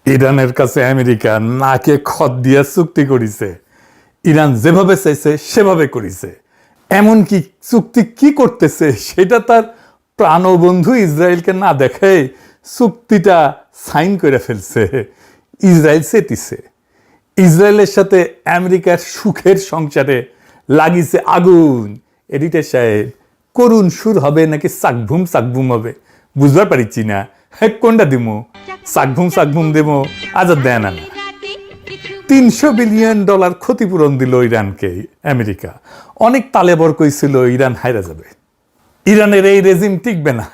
ইরানের কাছে আমেরিকা নাকে খত দিয়া চুক্তি করেছে। ইরান যেভাবে চাইছে সেভাবে করেছে। এমনকি চুক্তি কি করতেছে সেটা তার প্রাণবন্ধু ইসরায়েলকে না দেখে চুক্তিটা সাইন করে ফেলছে। ইসরায়েল চেতিছে। ইসরায়েলের সাথে আমেরিকার সুখের সংসারে লাগিছে আগুন। এডিটর সাহেব, করুণ সুর হবে নাকি চাকভুম হবে বুঝবার পারিছি না। কোনটা দিমো? চাকভুম দেবো? আজাদ দেয় না। $300 বিলিয়ন ক্ষতিপূরণ দিল ইরানকে আমেরিকা। অনেক তালেবর কইছিল ইরান হাইরা যাবে, ইরানের এই রেজিম টিকবে না।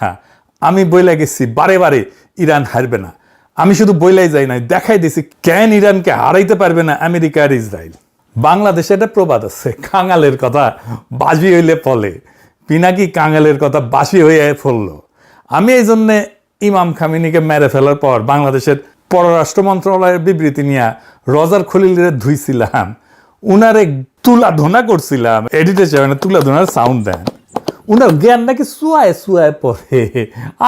আমি বইলা গেছি বারে বারে ইরান হারবে না। আমি শুধু বইলাই যাই নাই, দেখাই দিছি কেন ইরানকে হারাইতে পারবে না আমেরিকা আর ইসরায়েল। বাংলাদেশে একটা প্রবাদ আছে, কাঙালের কথা বাজি হইলে ফলে। পিনাকি কাঙালের কথা বাসি হয়ে ফললো। আমি এই জন্যে ইমাম খামিনিকে মেরে ফেলার পর বাংলাদেশের পররাষ্ট্র মন্ত্রণালয়ের বিবৃতি নিয়ে রজার খলিলের ধুইছিলাম, উনারে তুলাধনা করছিলাম। এডিটর সাহেব তুলাধনার সাউন্ড দেন। উনার জ্ঞান নাকি সুয়ায় পড়ে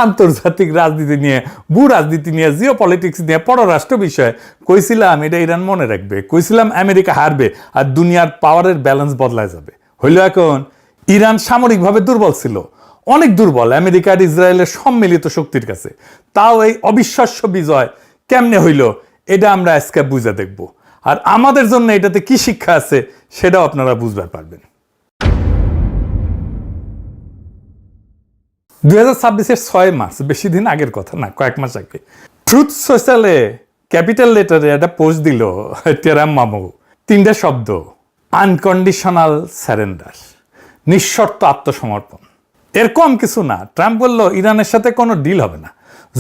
আন্তর্জাতিক রাজনীতি নিয়ে, ভূ রাজনীতি নিয়ে, জিও পলিটিক্স নিয়ে, পররাষ্ট্র বিষয়ে। কইছিলাম এটা ইরান মনে রাখবে, কইছিলাম আমেরিকা হারবে আর দুনিয়ার পাওয়ারের ব্যালেন্স বদলায় যাবে। হইল এখন ইরান সামরিকভাবে দুর্বল ছিল, অনেক দুর্বল আমেরিকা আর ইসরায়েলের সম্মিলিত শক্তির কাছে। তাও এই অবিশ্বাস্য বিজয় কেমনে হইল এটা আমরা আজকে বুঝে দেখব। আর আমাদের জন্য এটাতে কি শিক্ষা আছে সেটাও আপনারা বুঝতে পারবেন। 2026-এর 6 মার্চ, বেশি দিন আগের কথা না, কয়েক মাস আগে, ট্রুথ সোশ্যালে ক্যাপিটাল লেটারে একটা পোস্ট দিল টেরাম মামু। 3টা শব্দ, আনকন্ডিশনাল সারেন্ডার, নিঃশর্ত আত্মসমর্পণ। এর কম কিছু না। ট্রাম্প বলল ইরানের সাথে কোনো ডিল হবে না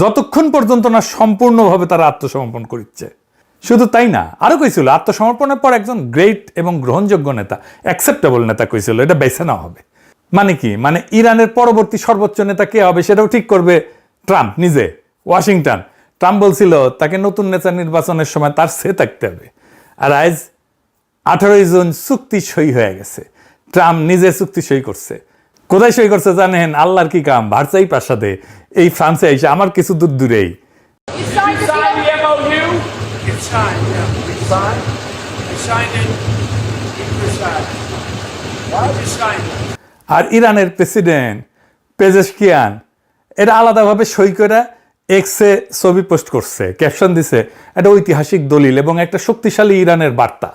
যতক্ষণ পর্যন্ত না সম্পূর্ণভাবে তারা আত্মসমর্পণ করছে। শুধু তাই না, আরো কইছিল আত্মসমর্পণের পর একজন গ্রেট এবং গ্রহণযোগ্য নেতা, অ্যাকসেপ্টেবল নেতা কইছিল, এটা বেছে নেওয়া হবে। মানে কি? মানে ইরানের পরবর্তী সর্বোচ্চ নেতা কে হবে সেটাও ঠিক করবে ট্রাম্প নিজে, ওয়াশিংটন। ট্রাম্প বলছিল তাকে নতুন নেতা নির্বাচনের সময় তার সে থাকতে হবে। আর আজ 18 জুন চুক্তি সই হয়ে গেছে। ট্রাম্প নিজে চুক্তি সই করছে। কোথায় সই করছে জানেন? আল্লাহর কি কাম, ভার্সাই প্রাসাদে, এই ফ্রান্সে এসে, আমার কিছু দূর দূরেই। আর ইরানের প্রেসিডেন্ট পেজেশকিয়ান এটা আলাদাভাবে সই করে এক্সে ছবি পোস্ট করছে, ক্যাপশন দিছে এটা ঐতিহাসিক দলিল এবং একটা শক্তিশালী ইরানের বার্তা,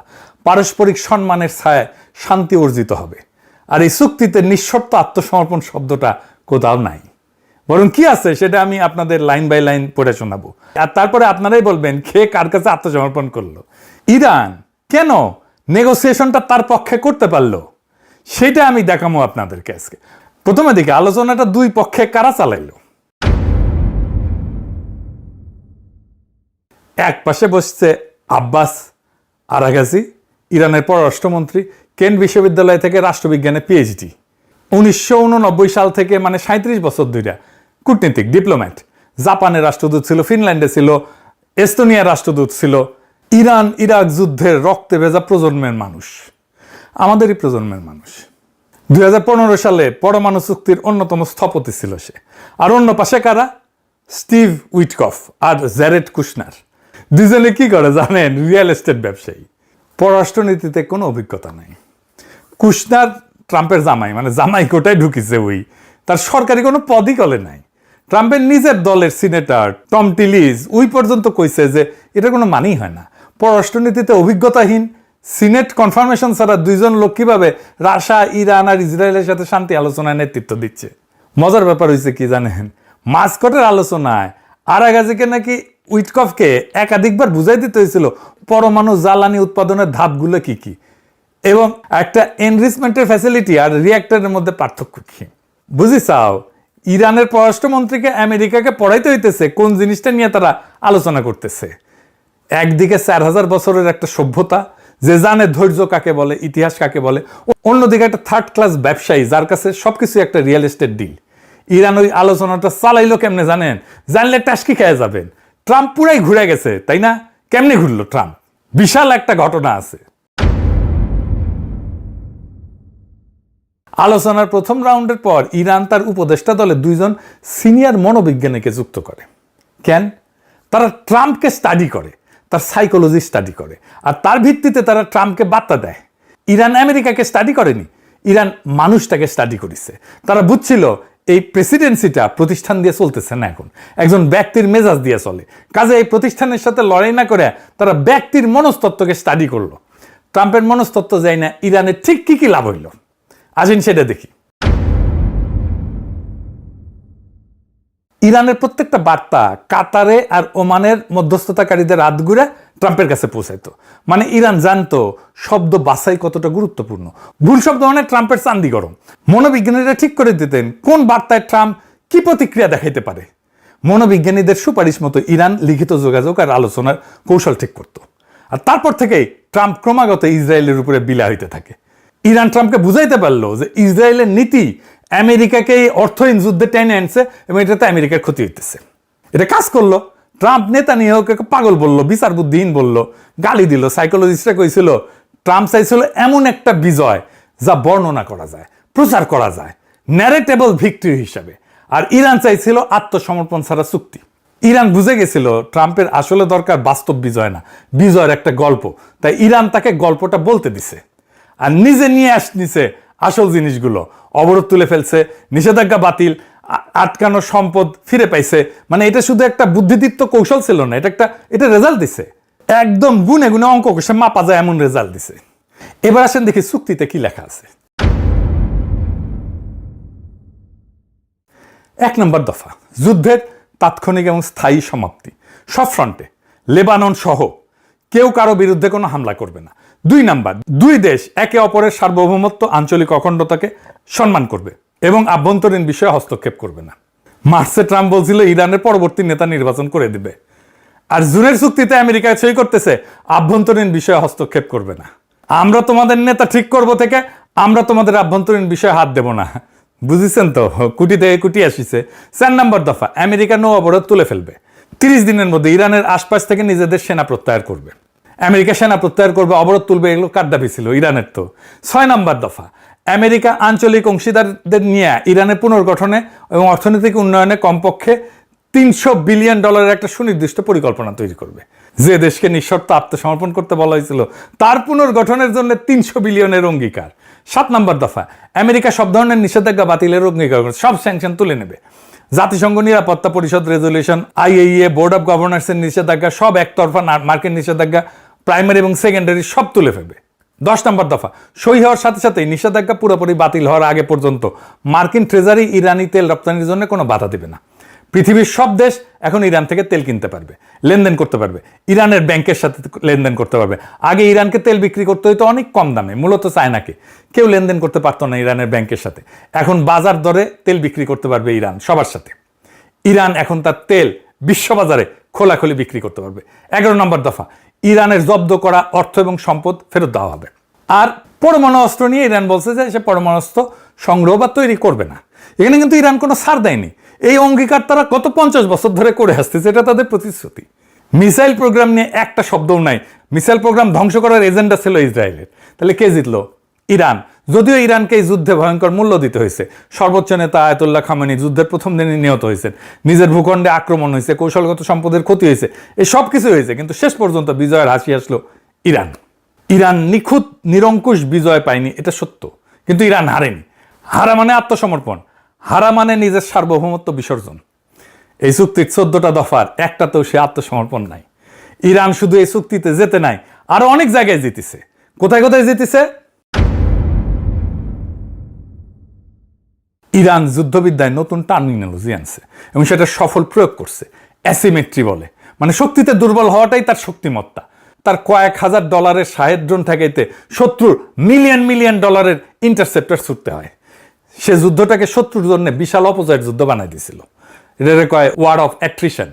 পারস্পরিক সম্মানের ছায়ায় শান্তি অর্জিত হবে। আর এই চুক্তিতে নিঃশর্ত আত্মসমর্পণ শব্দটা কোথাও নাই, বরং কি আছে সেটা আমি আপনাদের লাইন বাই লাইন পড়ে শোনাবো। আর তারপরে আপনারাই বলবেন কে কার কাছে আত্মসমর্পণ করলো। ইরান কেন নেগোসিয়েশনটা তার পক্ষে করতে পারলো সেটা আমি দেখাবো আপনাদেরকে আজকে। প্রথমে দিকে আলোচনাটা দুই পক্ষে কারা চালাইলো। এক পাশে বসছে আব্বাস আরাগাজি, ইরানের পররাষ্ট্রমন্ত্রী, কেন্ট বিশ্ববিদ্যালয় থেকে রাষ্ট্রবিজ্ঞানে পিএইচডি। 1989 সাল থেকে, মানে 37 বছর ধরে কূটনীতিক, ডিপ্লোম্যাট। জাপানের রাষ্ট্রদূত ছিল, ফিনল্যান্ডে ছিল, এস্তোনিয়ার রাষ্ট্রদূত ছিল। ইরান ইরাক যুদ্ধের রক্তে ভেজা প্রজন্মের মানুষ, আমাদেরই প্রজন্মের মানুষ। 2015 সালে পরমাণু চুক্তির অন্যতম স্থপতি ছিল সে। আর অন্য পাশে কারা? স্টিভ উইটকফ আর জ্যারেড কুশনার। দুজনে কি করে জানেন? রিয়েল এস্টেট ব্যবসায়ী, পররাষ্ট্রনীতিতে কোনো অভিজ্ঞতা নাই। কুশনার ট্রাম্পের জামাই, মানে জামাই কোটায় ঢুকিছে ওই, তার সরকারি কোনো পদই কলে নাই। ট্রাম্পের নিজের দলের সিনেটর টম টিলিজ ওই পর্যন্ত কইছে যে এটা কোনো মানেই হয় না। পররাষ্ট্রনীতিতে অভিজ্ঞতাহীন, সিনেট কনফার্মেশন ছাড়া দুইজন লোক কিভাবে রাশিয়া, ইরান আর ইসরায়েলের সাথে শান্তি আলোচনায় নেতৃত্ব দিচ্ছে। মজার ব্যাপার হয়েছে কি জানেন? মাস্কটের আলোচনায় আরাগাজিকে নাকি উইটকফকে একাধিকবার বুঝাই দিতে হয়েছিল পরমাণু জ্বালানি উৎপাদনের ধাপগুলো কি কি এবং একটা এনরিচমেন্টের ফ্যাসিলিটি আর রিঅ্যাক্টরের মধ্যে পার্থক্য কি। বুঝি চাও? ইরানের পররাষ্ট্রমন্ত্রীকে আমেরিকাকে পড়াইতে হইতেছে কোন জিনিসটা নিয়ে তারা আলোচনা করতেছে। একদিকে 4000 বছরের একটা সভ্যতা যে জানে ধৈর্য কাকে বলে, ইতিহাস কাকে বলে, অন্যদিকে একটা থার্ড ক্লাস ব্যবসায়ী যার কাছে সবকিছু একটা রিয়েল এস্টেট ডিল। ইরান ওই আলোচনাটা চালাইলো কেমনে জানেন? জানলে টাস্কি খেয়ে যাবেন। ট্রাম্প পুরাই ঘুরে গেছে, তাই না? কেমনে ঘুরলো ট্রাম্প? বিশাল একটা ঘটনা আছে। আলোচনার প্রথম রাউন্ডের পর ইরান তার উপদেষ্টা দলে 2 জন সিনিয়র মনোবিজ্ঞানীকে যুক্ত করে। কেন? তারা ট্রাম্পকে স্টাডি করে, তার সাইকোলজি স্টাডি করে, আর তার ভিত্তিতে তারা ট্রাম্পকে বার্তা দেয়। ইরান আমেরিকাকে স্টাডি করেনি, ইরান মানুষটাকে স্টাডি করেছে। তারা বুঝছিল এই প্রেসিডেন্সিটা প্রতিষ্ঠান দিয়ে চলতেছে না, এখন একজন ব্যক্তির মেজাজ দিয়ে চলে। কাজে এই প্রতিষ্ঠানের সাথে লড়াই না করে তারা ব্যক্তির মনস্তত্ত্বকে স্টাডি করলো। ট্রাম্পের মনস্তত্ত্ব যায় না, ইরানের ঠিক কি কি লাভ হইল আসেন সেটা দেখি। ইরানের প্রত্যেকটা বার্তা কাতারে আর ওমানের মধ্যস্থতাকারীদের হাতগুড়া ট্রাম্পের কাছে পৌঁছাইতো। মানে ইরান জানতো শব্দ বাছাই কতটা গুরুত্বপূর্ণ। ভুল শব্দ মানে ট্রাম্পের চান্দি গরম। মনোবিজ্ঞানীরা ঠিক করে দিতেন কোন বার্তায় ট্রাম্প কি প্রতিক্রিয়া দেখাইতে পারে। মনোবিজ্ঞানীদের সুপারিশ মতো ইরান লিখিত যোগাযোগ আর আলোচনার কৌশল ঠিক করত। আর তারপর থেকেই ট্রাম্প ক্রমাগত ইসরায়েলের উপরে বিলা হইতে থাকে। ইরান ট্রাম্পকে বুঝাইতে পারলো যে ইসরায়েলের নীতি আমেরিকাকে এই অর্থহীন যুদ্ধে টেনে আনছে এবং এটাতে আমেরিকার ক্ষতি হইতেছে। এটা কাজ করলো। ট্রাম্প নেতানিয়াহুকে পাগল বলল, বিচার বুদ্ধিহীন বলল, গালি দিল। সাইকোলজিস্টরা কইছিল ট্রাম্প চাইছিল এমন একটা বিজয় যা বর্ণনা করা যায়, প্রচার করা যায়, ন্যারেটেবল ভিক্টরি হিসাবে। আর ইরান চাইছিল আত্মসমর্পণ ছাড়া চুক্তি। ইরান বুঝে গেছিল ট্রাম্পের আসলে দরকার বাস্তব বিজয় না, বিজয়ের একটা গল্প। তাই ইরান তাকে গল্পটা বলতে দিছে আর নিজে নিয়ে নিছে আসল জিনিসগুলো। অবরোধ তুলে ফেলছে, নিষেধাজ্ঞা বাতিল, আটকানো সম্পদ ফিরে পাইছে। মানে এটা শুধু একটা বুদ্ধিদীপ্ত কৌশল ছিল না, এটা রেজাল্ট দিছে। একদম গুনে গুনে অঙ্ক কষে মাপা যায় এমন রেজাল্ট দিছে। এবার আসেন দেখি চুক্তিতে কি লেখা আছে। 1 নম্বর দফা, যুদ্ধের তাৎক্ষণিক এবং স্থায়ী সমাপ্তি সব ফ্রন্টে, লেবানন সহ কেউ কারো বিরুদ্ধে কোনো হামলা করবে না। 2 নাম্বার, 2 দেশ একে অপরের সার্বভৌমত্ব, আঞ্চলিক অখণ্ডতাকে সম্মান করবে এবং আভ্যন্তরীণ বিষয়ে হস্তক্ষেপ করবে না। মার্চে ট্রাম্প বলছিল ইরানের পরবর্তী নেতা নির্বাচন করে দিবে, আর জুনের চুক্তিতে আমেরিকায় সই করতেছে আভ্যন্তরীণ বিষয়ে হস্তক্ষেপ করবে না। আমরা তোমাদের নেতা ঠিক করব থেকে আমরা তোমাদের আভ্যন্তরীণ বিষয়ে হাত দেব না। বুঝেছেন তো, কুটি থেকে কুটি আসিছে। 4 নম্বর দফা, আমেরিকা নৌ অবরোধ তুলে ফেলবে। 30 দিনের মধ্যে ইরানের আশপাশ থেকে নিজেদের সেনা প্রত্যাহার করবে। আমেরিকা সেনা প্রত্যাহার করবে, অবরোধ তুলবে, এগুলো কার দাবি ছিল? ইরানের তো। 6 নম্বর দফা, আমেরিকা আঞ্চলিক অংশীদারদের নিয়ে ইরানের পুনর্গঠনে এবং অর্থনৈতিক উন্নয়নে কমপক্ষে $300 বিলিয়ন একটা সুনির্দিষ্ট পরিকল্পনা তৈরি করবে। যে দেশকে নিঃশর্ত আত্মসমর্পণ করতে বলা হয়েছিল তার পুনর্গঠনের জন্য 300 বিলিয়নের অঙ্গীকার। 7 নম্বর দফা, আমেরিকা সব ধরনের নিষেধাজ্ঞা বাতিলের অঙ্গীকার করবে, সব স্যাংশন তুলে নেবে। জাতিসংঘ নিরাপত্তা পরিষদ রেজলিউশন, IAEA, বোর্ড অফ গভর্নর্সের নিষেধাজ্ঞা, সব একতরফা মার্কিন নিষেধাজ্ঞা, প্রাইমারি এবং সেকেন্ডারি সব তুলে ফেলবে। 10 নম্বর দফা, সই হওয়ার সাথে সাথে নিষেধাজ্ঞা পুরোপুরি বাতিল হওয়ার আগে পর্যন্ত মার্কিন ট্রেজারি ইরানি তেল রপ্তানির জন্য কোনো বাধা দেবে না। পৃথিবীর সব দেশ এখন ইরান থেকে তেল কিনতে পারবে, লেনদেন করতে পারবে, ইরানের ব্যাংকের সাথে লেনদেন করতে পারবে। আগে ইরানকে তেল বিক্রি করতে হইতো অনেক কম দামে, মূলত চায়নাকে। কেউ লেনদেন করতে পারতো না ইরানের ব্যাংকের সাথে। এখন বাজার দরে তেল বিক্রি করতে পারবে ইরান সবার সাথে। ইরান এখন তার তেল বিশ্ববাজারে খোলাখুলি বিক্রি করতে পারবে। 11 নম্বর দফা, ইরানের জব্দ করা অর্থ এবং সম্পদ ফেরত দেওয়া হবে। আর পরমাণু অস্ত্র নিয়ে ইরান বলছে যে সে পরমাণু অস্ত্র সংগ্রহ বা তৈরি করবে না। এখানে কিন্তু ইরান কোনো ছাড় দেয়নি। এই অঙ্গীকার তারা গত 50 বছর ধরে করে আসতেছে, এটা তাদের প্রতিশ্রুতি। মিসাইল প্রোগ্রাম নিয়ে একটা শব্দও নাই। মিসাইল প্রোগ্রাম ধ্বংস করার এজেন্ডা ছিল ইসরায়েলের। তাহলে কে জিতলো? ইরান। যদিও ইরানকে এই যুদ্ধে ভয়ঙ্কর মূল্য দিতে হয়েছে। সর্বোচ্চ নেতা আয়াতুল্লাহ খামেনি যুদ্ধের প্রথম দিনে নিহত হয়েছেন, নিজের ভূখণ্ডে আক্রমণ হয়েছে, কৌশলগত সম্পদের ক্ষতি হয়েছে, এই সব কিছু হয়েছে, কিন্তু শেষ পর্যন্ত বিজয়ের হাসি আসলো ইরান। ইরান নিখুঁত নিরঙ্কুশ বিজয় পায়নি, এটা সত্য, কিন্তু ইরান হারেনি। হারা মানে আত্মসমর্পণ, হারা মানে নিজের সার্বভৌমত্ব বিসর্জন। এই চুক্তির 14টা দফার একটাতেও সে আত্মসমর্পণ নাই। ইরান শুধু এই চুক্তিতে যেতে নাই, আরো অনেক জায়গায় জিতেছে। কোথায় কোথায় জিতেছে? ইরান যুদ্ধবিদ্যায় নতুন টার্মিনোলজি আনছে এবং সেটা সফল প্রয়োগ করছে। অ্যাসিমেট্রি বলে, মানে শক্তিতে দুর্বল হওয়াটাই তার শক্তিমত্তা। তার কয়েক হাজার ডলারের শাহেদ ড্রোন ঠেকাইতে শত্রুর মিলিয়ন মিলিয়ন ডলারের ইন্টারসেপ্টর ছুটতে হয়। সে যুদ্ধটাকে শত্রুর জন্য বিশাল অপজয়ের যুদ্ধ বানাই দিয়েছিল। এটাকে কয় ওয়ার অফ অ্যাট্রিশন।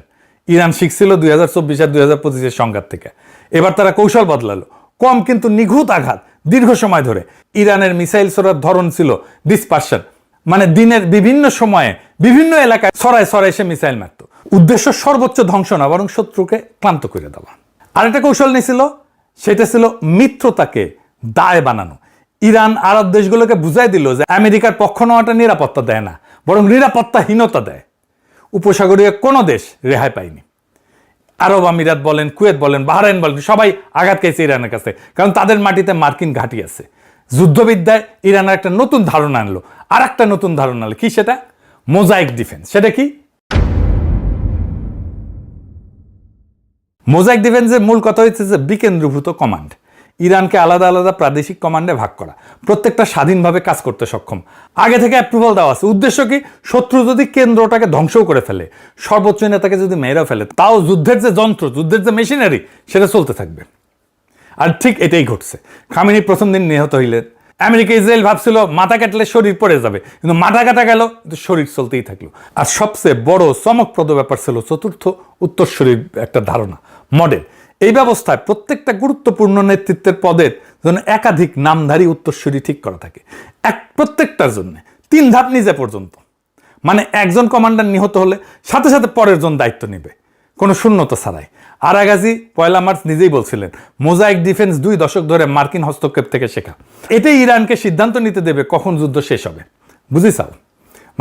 ইরান শিখছিল 2024 আর 2025 সংঘাত থেকে। এবার তারা কৌশল বদলালো, কম কিন্তু নিখুঁত আঘাত দীর্ঘ সময় ধরে। ইরানের মিসাইল ছোড়ার ধরন ছিল ডিসপারশন, মানে দিনের বিভিন্ন সময়ে বিভিন্ন এলাকায় ছড়ায় ছড়ায় সে মিসাইল মারত। উদ্দেশ্য সর্বোচ্চ ধ্বংস না, বরং শত্রুকে ক্লান্ত করে দেওয়া। আরেকটা কৌশল নিয়েছিল, সেটা ছিল মিত্রতাকে দায় বানানো। ইরান আরব দেশগুলোকে বুঝাই দিল যে আমেরিকার পক্ষ নেওয়াটা নিরাপত্তা দেয় না, বরং নিরাপত্তাহীনতা দেয়। উপসাগরীয় কোনো দেশ রেহাই পায়নি। আরব আমিরাত বলেন, কুয়েত বলেন, বাহরাইন বলেন, সবাই আঘাত খেয়েছে ইরানের কাছে, কারণ তাদের মাটিতে মার্কিন ঘাঁটি আছে। যুদ্ধবিদ্যায় ইরানের একটা নতুন ধারণা আনলো, আর একটা নতুন ধারণা আনলো, কি সেটা? Mosaic defence. সেটা কি? মোজাইক ডিফেন্সের মূল কথা হচ্ছে যে বিকেন্দ্রীভূত কমান্ড। ইরানকে আলাদা আলাদা প্রাদেশিক কমান্ডে ভাগ করা, প্রত্যেকটা স্বাধীনভাবে কাজ করতে সক্ষম, আগে থেকে অ্যাপ্রুভাল দেওয়া আছে। উদ্দেশ্য কি? শত্রু যদি কেন্দ্রটাকে ধ্বংসও করে ফেলে, সর্বোচ্চ নেতাকে যদি মেরেও ফেলে, তাও যুদ্ধের যে যন্ত্র, যুদ্ধের যে মেশিনারি, সেটা চলতে থাকবে। আর ঠিক এটাই ঘটছে। খামেনি প্রথম দিন নিহত হইলেন। আমেরিকা ইসরায়েল ভাবছিল মাথা কাটলে শরীর পড়ে যাবে, কিন্তু মাথা কাটা গেল, কিন্তু শরীর চলতেই থাকলো। আর সবচেয়ে বড় চমকপ্রদ ব্যাপার ছিল চতুর্থ উত্তরসূরির একটা ধারণা, মডেল। এই ব্যবস্থায় প্রত্যেকটা গুরুত্বপূর্ণ নেতৃত্বের পদের জন্য একাধিক নামধারী উত্তরসূরি ঠিক করা থাকে, প্রত্যেকটার জন্য 3 ধাপ নিজে পর্যন্ত। মানে একজন কমান্ডার নিহত হলে সাথে সাথে পরের জন দায়িত্ব নেবে, কোনো শূন্যতা ছাড়াই। আরাগাজি 1 মার্চ নিজেই বলছিলেন, মোজাইক ডিফেন্স 2 দশক ধরে মার্কিন হস্তক্ষেপ থেকে শেখা। এটাই ইরানকে সিদ্ধান্ত নিতে দেবে কখন যুদ্ধ শেষ হবে। বুঝিসাও?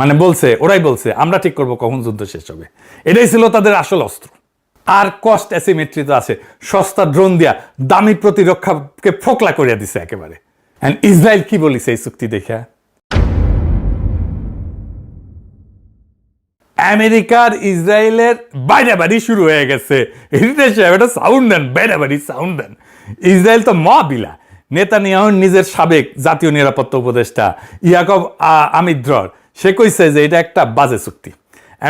মানে বলছে, ওরাই বলছে, আমরা ঠিক করবো কখন যুদ্ধ শেষ হবে। এটাই ছিল তাদের আসল অস্ত্র। আর কস্ট অ্যাসিমেট্রি তো আছে, সস্তা ড্রোন দিয়া দামি প্রতিরক্ষাকে ফোকলা করিয়া দিছে একেবারে। ইসরায়েল কি বলিছে এই চুক্তি দেখা? আমেরিকার ইসরায়েলের বাইরাবাড়ি শুরু হয়ে গেছে। এটা সাউন্ড দেন, বাইরাবাড়ি সাউন্ড দেন। ইসরায়েল তো মহাবিলা। নেতানিয়াহু নিজের সাবেক জাতীয় নিরাপত্তা উপদেষ্টা ইয়াকব আমিদ্রর, সে কইছে যে এটা একটা বাজে চুক্তি।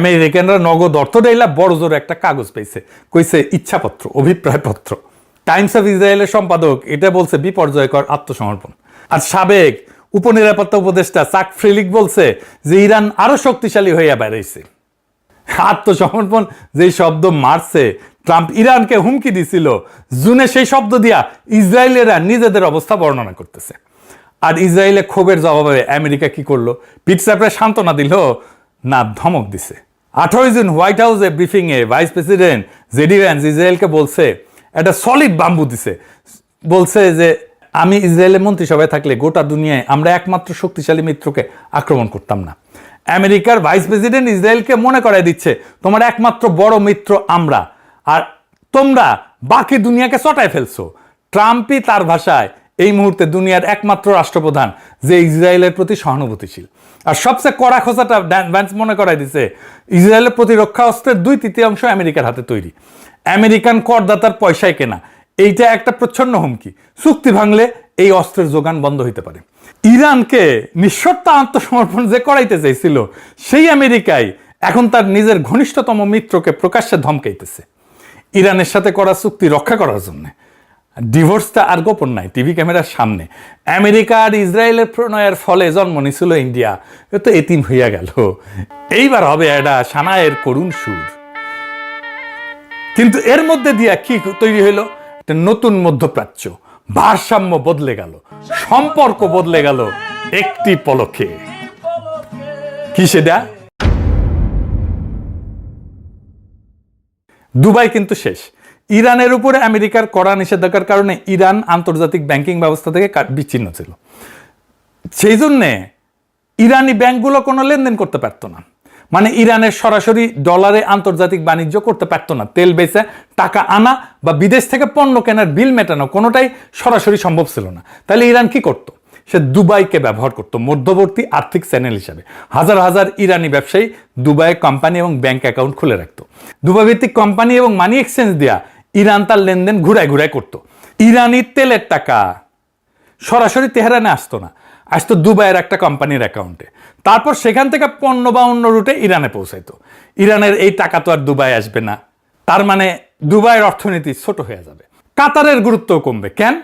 আমেরিকানরা নগদ অর্থ দেইলা বড় জোর একটা কাগজ পেয়েছে, কইছে ইচ্ছাপত্র, অভিপ্রায়পত্র। টাইমস অফ ইসরায়েলের সম্পাদক এটা বলছে বিপর্যয়কর আত্মসমর্পণ। আর সাবেক উপনিরাপত্তা উপদেষ্টা চাক ফ্রিলিক বলছে যে ইরান আরো শক্তিশালী হইয়া বেড়াইছে। আত্মসমর্পণ যেই শব্দ মারছে, ট্রাম্প ইরানকে হুমকি দিছিল জুনে, সেই শব্দ দিয়া ইসরায়েলেরা নিজেদের অবস্থা বর্ণনা করতেছে। আর ইসরায়েলের ক্ষোভের জবাবে আমেরিকা কি করলো? পিঠ চাপড়ে সান্ত্বনা দিল না ধমক দিছে। 18 জুন হোয়াইট হাউসে ব্রিফিংয়ে ভাইস প্রেসিডেন্ট জেডি ভ্যান্স ইসরায়েলকে বলছে, একটা সলিড বাম্বু দিছে, বলছে যে আমি ইসরায়েলের মন্ত্রিসভায় থাকলে গোটা দুনিয়ায় আমরা একমাত্র শক্তিশালী মিত্রকে আক্রমণ করতাম না। আমেরিকার ভাইস প্রেসিডেন্ট ইসরায়েলকে মনে করাই দিচ্ছে, তোমার একমাত্র বড় মিত্র আমরা, আর তোমরা বাকি দুনিয়াকে চটায় ফেলছো। ট্রাম্পই তার ভাষায় এই মুহূর্তে দুনিয়ার একমাত্র রাষ্ট্রপ্রধান যে ইসরায়েলের প্রতি সহানুভূতিশীল। আর সবচেয়ে কড়া খোঁচাটা ভ্যান্স মনে করাই দিচ্ছে, ইসরায়েলের প্রতিরক্ষা অস্ত্রের 2/3 আমেরিকার হাতে তৈরি, আমেরিকান করদাতার পয়সায় কেনা। এইটা একটা প্রচ্ছন্ন হুমকি। চুক্তি ভাঙলে এই অস্ত্রের যোগান বন্ধ হইতে পারে। ইরানকে নিঃশর্ত আত্মসমর্পণ যে করাইতে চাইছিল, সেই আমেরিকায় এখন তার নিজের ঘনিষ্ঠতম মিত্রকে প্রকাশ্যে ধমকাইতেছে ইরানের সাথে করা চুক্তি রক্ষা করার জন্য। ডিভোর্সটা আর গোপন নাই, টিভি ক্যামেরার সামনে। আমেরিকা আর ইসরায়েলের প্রণয়ের ফলে জন্ম নিছিল ইন্ডিয়া, এ তো এতিম হইয়া গেল। এইবার হবে এটা সানায়ের করুণ সুর। কিন্তু এর মধ্যে দিয়া কি তৈরি হইলো? একটা নতুন মধ্যপ্রাচ্য। ভারসাম্য বদলে গেল, সম্পর্ক বদলে গেল একটি পলকে। কি সেটা? দুবাই কিন্তু শেষ। ইরানের উপরে আমেরিকার কড়া নিষেধাজ্ঞার কারণে ইরান আন্তর্জাতিক ব্যাংকিং ব্যবস্থা থেকে বিচ্ছিন্ন ছিল। সেই জন্যে ইরানি ব্যাংকগুলো কোনো লেনদেন করতে পারতো না। মানে ইরানের সরাসরি ডলারে আন্তর্জাতিক বাণিজ্য করতে পারতো না। তেল বেচে টাকা আনা বা বিদেশ থেকে পণ্য কেনার বিল মেটানো কোনোটাই সরাসরি সম্ভব ছিল না। তাহলে ইরান কি করত? সে দুবাইকে ব্যবহার করত মধ্যবর্তী আর্থিক চ্যানেল হিসাবে। হাজার হাজার ইরানি ব্যবসায়ী দুবাইয়ে কোম্পানি এবং ব্যাংক অ্যাকাউন্ট খুলে রাখত। দুবাই ভিত্তিক কোম্পানি এবং মানি এক্সচেঞ্জ দিয়া ইরান তার লেনদেন ঘুরায় ঘুরায় করত। ইরানি তেলের টাকা সরাসরি তেহরানে আসতো না, আসতো দুবাইয়ের একটা কোম্পানির অ্যাকাউন্টে। তারপর সেখান থেকে পণ্য বা অন্য রুটে ইরানে পৌঁছাইতো। ইরানের এই টাকা তো আর দুবাই আসবে না, তার মানে দুবাইয়ের অর্থনীতি ছোট হয়ে যাবে। কাতারের গুরুত্বও কমবে। কেন?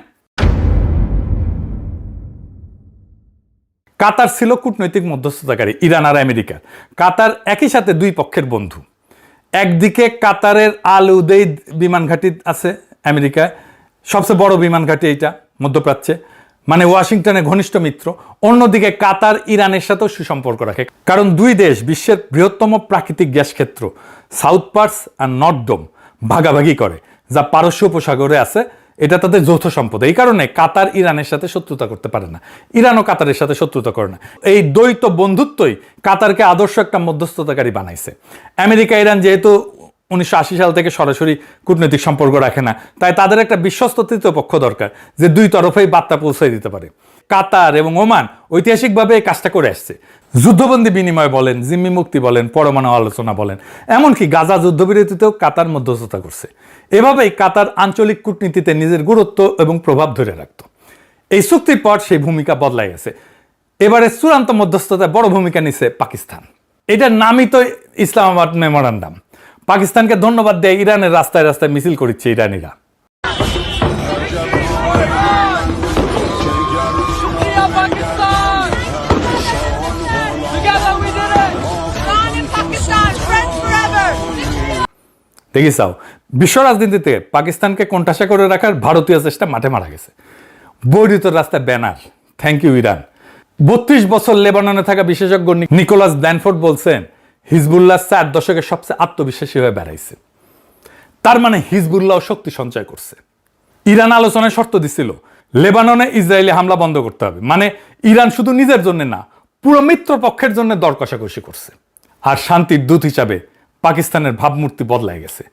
কাতার ছিল কূটনৈতিক মধ্যস্থতাকারী ইরান আর আমেরিকার। কাতার একই সাথে দুই পক্ষের বন্ধু। একদিকে কাতারের আল উদেইদ বিমান ঘাঁটি আছে আমেরিকায়, সবচেয়ে বড় বিমান ঘাঁটি এইটা মধ্যপ্রাচ্যে, মানে ওয়াশিংটনের ঘনিষ্ঠ মিত্র। অন্যদিকে কাতার ইরানের সাথেও সুসম্পর্ক রাখে, কারণ দুই দেশ বিশ্বের বৃহত্তম প্রাকৃতিক গ্যাস ক্ষেত্র সাউথ পার্স আর নর্থ ডোম ভাগাভাগি করে, যা পারস্য উপসাগরে আছে এটা তাদের যৌথ সম্পদ। এই কারণে কাতার ইরানের সাথে শত্রুতা করতে পারে না, ইরানও কাতারের সাথে শত্রুতা করে না। এই দ্বৈত বন্ধুত্বই কাতারকে আদর্শ একটা মধ্যস্থতাকারী বানাইছে। আমেরিকা ইরান যেহেতু 1980 সাল থেকে সরাসরি কূটনৈতিক সম্পর্ক রাখে না, তাই তাদের একটা বিশ্বস্ত তৃতীয় পক্ষ দরকার যে দুই তরফেই বার্তা পৌঁছে দিতে পারে। কাতার এবং ওমান ঐতিহাসিকভাবে এই কাজটা করে আসছে। যুদ্ধবন্দী বিনিময় বলেন, জিম্মি মুক্তি বলেন, পরমাণু আলোচনা বলেন, এমনকি গাজা যুদ্ধবিরতিতেও কাতার মধ্যস্থতা করছে। এভাবেই কাতার আঞ্চলিক কূটনীতিতে নিজের গুরুত্ব এবং প্রভাব ধরে রাখত। এই চুক্তির পর সেই ভূমিকা বদলাই গেছে। এবারে চূড়ান্ত মধ্যস্থতায় বড় ভূমিকা নিছে পাকিস্তান। এটার নামই তো ইসলামাবাদ মেমোরান্ডাম। পাকিস্তানকে ধন্যবাদ দেয় ইরানের রাস্তায় রাস্তায় মিছিল করছে ইরানিরা। দেখিসাও, বিশ্ব রাজনীতিতে পাকিস্তানকে কোণঠাসা করে রাখার ভারতীয় চেষ্টা মাঠে মারা গেছে। বৈরিত রাস্তায় ব্যানার, থ্যাংক ইউ ইরান। 32 বছর লেবাননে থাকা বিশেষজ্ঞ নিকোলাস ড্যানফোর্ড বলছেন, হিজবুল্লাহ 4 দশকের সবচেয়ে আত্মবিশ্বাসী হয়ে বেড়াইছে। তার মানে হিজবুল্লাহ শক্তি সঞ্চয় করছে। ইরান আলোচনায় শর্ত দিছিল, লেবাননে ইসরায়েলি হামলা বন্ধ করতে হবে। মানে ইরান শুধু নিজের জন্য না, পুরো মিত্র পক্ষের জন্য দর কষাকষি করছে। আর শান্তির দূত হিসাবে পাকিস্তানের ভাবমূর্তি বদলাই গেছে।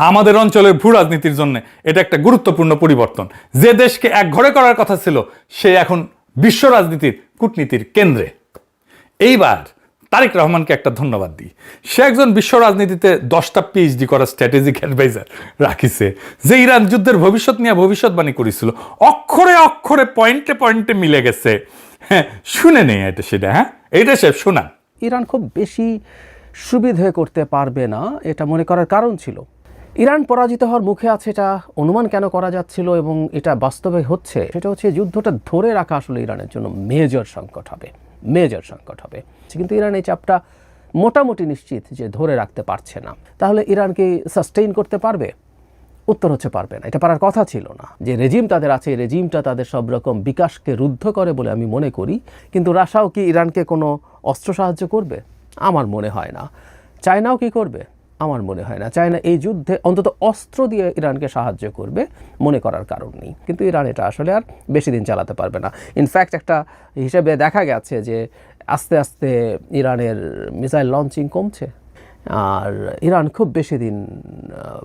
আমাদের অঞ্চলের ভূ রাজনীতির জন্য এটা একটা গুরুত্বপূর্ণ পরিবর্তন। যে দেশকে এক ঘরে করার কথা ছিল, সে এখন বিশ্ব রাজনীতির কূটনীতির কেন্দ্রে। এইবার তারেক রহমানকে একটা ধন্যবাদ দিই। সে একজন বিশ্ব রাজনীতিতে 10টা PhD করা স্ট্র্যাটেজিক অ্যাডভাইজার রাখিছে, যে ইরান যুদ্ধের ভবিষ্যৎ নিয়ে ভবিষ্যৎবাণী করেছিল। অক্ষরে অক্ষরে পয়েন্টে পয়েন্টে মিলে গেছে। হ্যাঁ, শুনে নেই এটা সেটা। হ্যাঁ, এইটা সে শোনান। ইরান খুব বেশি সুবিধে করতে পারবে না, এটা মনে করার কারণ ছিল। ইরান পরাজিত হওয়ার মুখে আছে, এটা অনুমান কেন করা যাচ্ছিল এবং এটা বাস্তবে হচ্ছে, সেটা হচ্ছে যুদ্ধটা ধরে রাখা আসলে ইরানের জন্য মেজর সংকট হবে। কিন্তু ইরান এই চাপটা মোটামুটি নিশ্চিত যে ধরে রাখতে পারছে না। তাহলে ইরান কি সাস্টেইন করতে পারবে? উত্তর হচ্ছে পারবে না। এটা পারার কথা ছিল না। যে রেজিম তাদের আছে, এই রেজিমটা তাদের সব রকম বিকাশকে রুদ্ধ করে বলে আমি মনে করি। কিন্তু রাশিয়াও কি ইরানকে কোনো অস্ত্র সাহায্য করবে? আমার মনে হয় না। চায়নাও কি করবে? আমার মনে হয় না। চায়না এই যুদ্ধে অন্তত অস্ত্র দিয়ে ইরানকে সাহায্য করবে মনে করার কারণ নেই। কিন্তু ইরান এটা আসলে আর বেশি দিন চালাতে পারবে না। ইনফ্যাক্ট একটা হিসেবে দেখা গেছে যে আস্তে আস্তে ইরানের মিসাইল লঞ্চিং কমছে, আর ইরান খুব বেশি দিন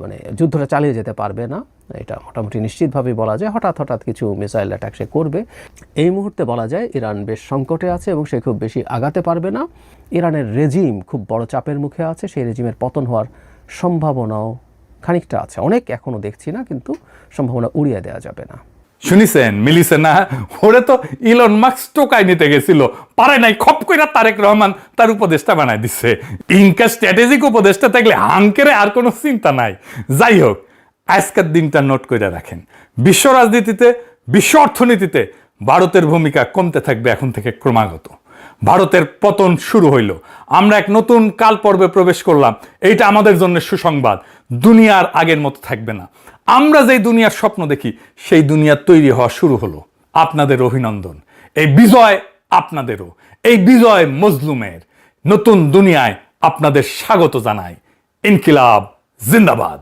মানে যুদ্ধটা চালিয়ে যেতে পারবে না। এটা মোটামুটি নিশ্চিতভাবেই বলা যায়। হঠাৎ কিছু মিসাইল অ্যাটাক সে করবে। এই মুহূর্তে বলা যায় ইরান বেশ সংকটে আছে এবং সে খুব বেশি আগাতে পারবে না। ইরানের রেজিম খুব বড় চাপের মুখে আছে। সেই রেজিমের পতন হওয়ার সম্ভাবনাও খানিকটা আছে, অনেক এখনও দেখছি না, কিন্তু সম্ভাবনা উড়িয়ে দেওয়া যাবে না। শুনিছেন, মিলিছে না? ওরে তো ইলন মাস্ক টোকাই নিতে গেছিল, পারে নাই, খপ কইরা তারেক রহমান তার উপদেষ্টা বানাই দিচ্ছে। ইনকা স্ট্র্যাটেজিক উপদেষ্টা থাকলে হাঙ্কেরে আর কোনো চিন্তা নাই। যাই হোক, আজকের দিনটা নোট করে রাখেন। বিশ্ব রাজনীতিতে, বিশ্ব অর্থনীতিতে ভারতের ভূমিকা কমতে থাকবে এখন থেকে ক্রমাগত। ভারতের পতন শুরু হইল, আমরা এক নতুন কাল পর্বে প্রবেশ করলাম। এইটা আমাদের জন্য সুসংবাদ। দুনিয়ার আগের মতো থাকবে না। আমরা যেই দুনিয়ার স্বপ্ন দেখি, সেই দুনিয়া তৈরি হওয়া শুরু হলো। আপনাদের অভিনন্দন। এই বিজয় আপনাদেরও, এই বিজয় মজলুমের। নতুন দুনিয়ায় আপনাদের স্বাগত জানাই। ইনকিলাব জিন্দাবাদ।